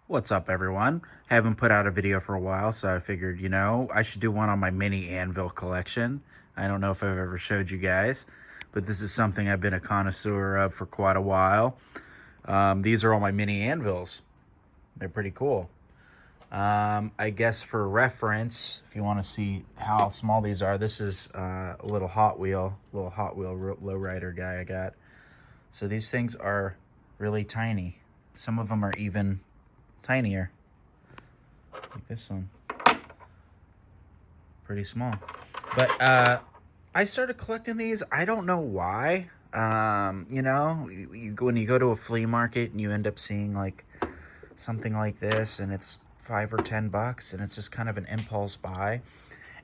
What's up, everyone? Haven't put out a video for a while, so I figured, I should do one on my mini Anvil collection. I don't know if I've ever showed you guys, but this is something I've been a connoisseur of for quite a while. These are all my mini Anvils. They're pretty cool. I guess for reference, if you want to see how small these are, this is a little Hot Wheel lowrider guy I got. So these things are really tiny. Some of them are even tinier, like this one. Pretty small. But I started collecting these. I don't know why. When you go to a flea market and you end up seeing like something like this, and it's $5 or $10, and it's just kind of an impulse buy.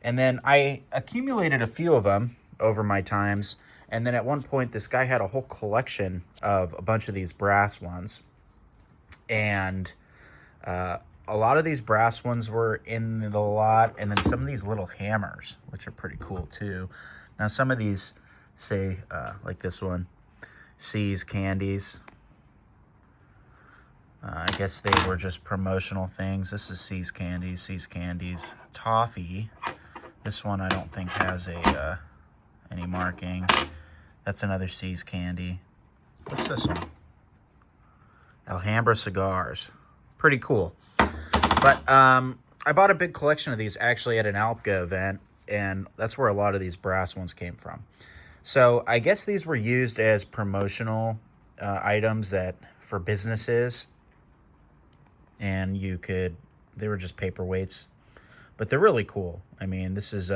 And then I accumulated a few of them over my times. And then at one point, this guy had a whole collection of a bunch of these brass ones. And a lot of these brass ones were in the lot, and then some of these little hammers, which are pretty cool too. Now, some of these say, like this one, C's Candies. I guess they were just promotional things. This is C's Candies. Toffee. This one I don't think has any marking. That's another C's Candy. What's this one? Alhambra Cigars. Pretty cool. But I bought a big collection of these actually at an Alpka event, and that's where a lot of these brass ones came from. So I guess these were used as promotional items that for businesses, and they were just paperweights, but they're really cool. I mean, this is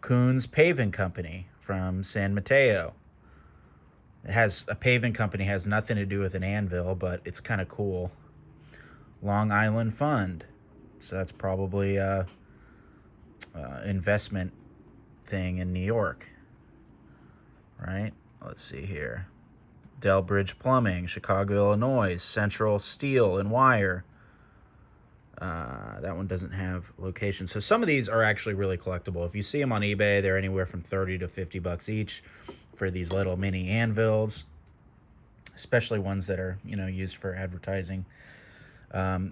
Kuhn's Paving Company from San Mateo. A paving company, has nothing to do with an anvil, but it's kind of cool. Long Island Fund. So that's probably a investment thing in New York, right? Let's see here. Delbridge Plumbing, Chicago, Illinois. Central Steel and Wire. That one doesn't have location. So some of these are actually really collectible. If you see them on eBay, they're anywhere from $30 to $50 each for these little mini anvils, especially ones that are, used for advertising.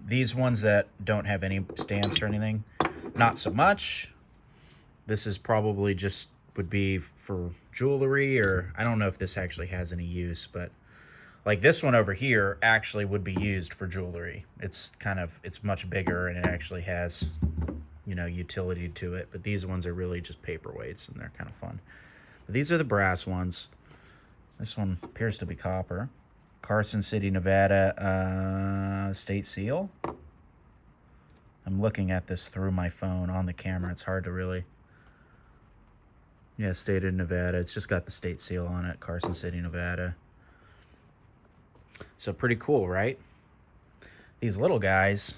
These ones that don't have any stamps or anything, not so much. This is probably would be for jewelry, or I don't know if this actually has any use, but like this one over here actually would be used for jewelry. It's much bigger, and it actually has, utility to it. But these ones are really just paperweights, and they're kind of fun. But these are the brass ones. This one appears to be copper. Carson City, Nevada, state seal. I'm looking at this through my phone on the camera. It's hard to really... Yeah, state of Nevada. It's just got the state seal on it. Carson City, Nevada. So pretty cool, right? These little guys.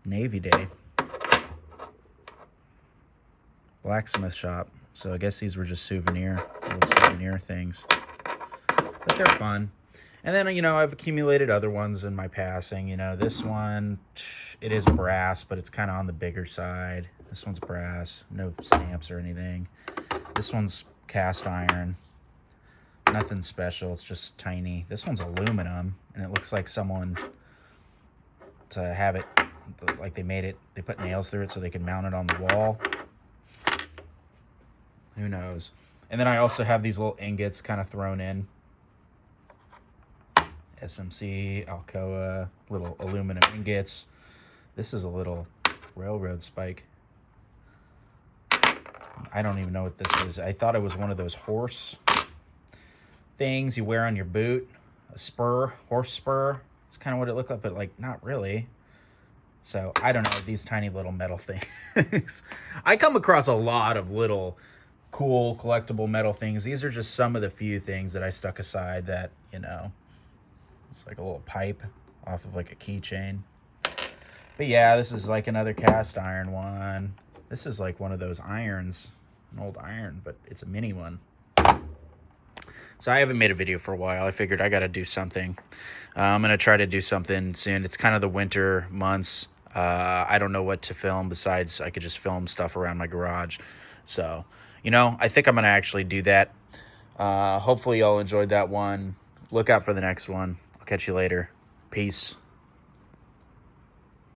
Navy Day. Blacksmith shop. So I guess these were just little souvenir things. But they're fun. And then, I've accumulated other ones in my passing. This one, it is brass, but it's kind of on the bigger side. This one's brass. No stamps or anything. This one's cast iron. Nothing special. It's just tiny. This one's aluminum, and it looks like someone, to have it, like they put nails through it so they can mount it on the wall. Who knows? And then I also have these little ingots kind of thrown in. SMC, Alcoa, little aluminum ingots. This is a little railroad spike. I don't even know what this is. I thought it was one of those horse things you wear on your boot. A spur, horse spur. It's kind of what it looked like, but like not really. So I don't know, these tiny little metal things. I come across a lot of little cool collectible metal things. These are just some of the few things that I stuck aside that, it's like a little pipe off of like a keychain. But yeah, this is like another cast iron one. This is like one of those irons, an old iron, but it's a mini one. So I haven't made a video for a while. I figured I got to do something. I'm going to try to do something soon. It's kind of the winter months. I don't know what to film besides I could just film stuff around my garage. So, I think I'm going to actually do that. Hopefully y'all enjoyed that one. look out for the next one. I'll catch you later. Peace.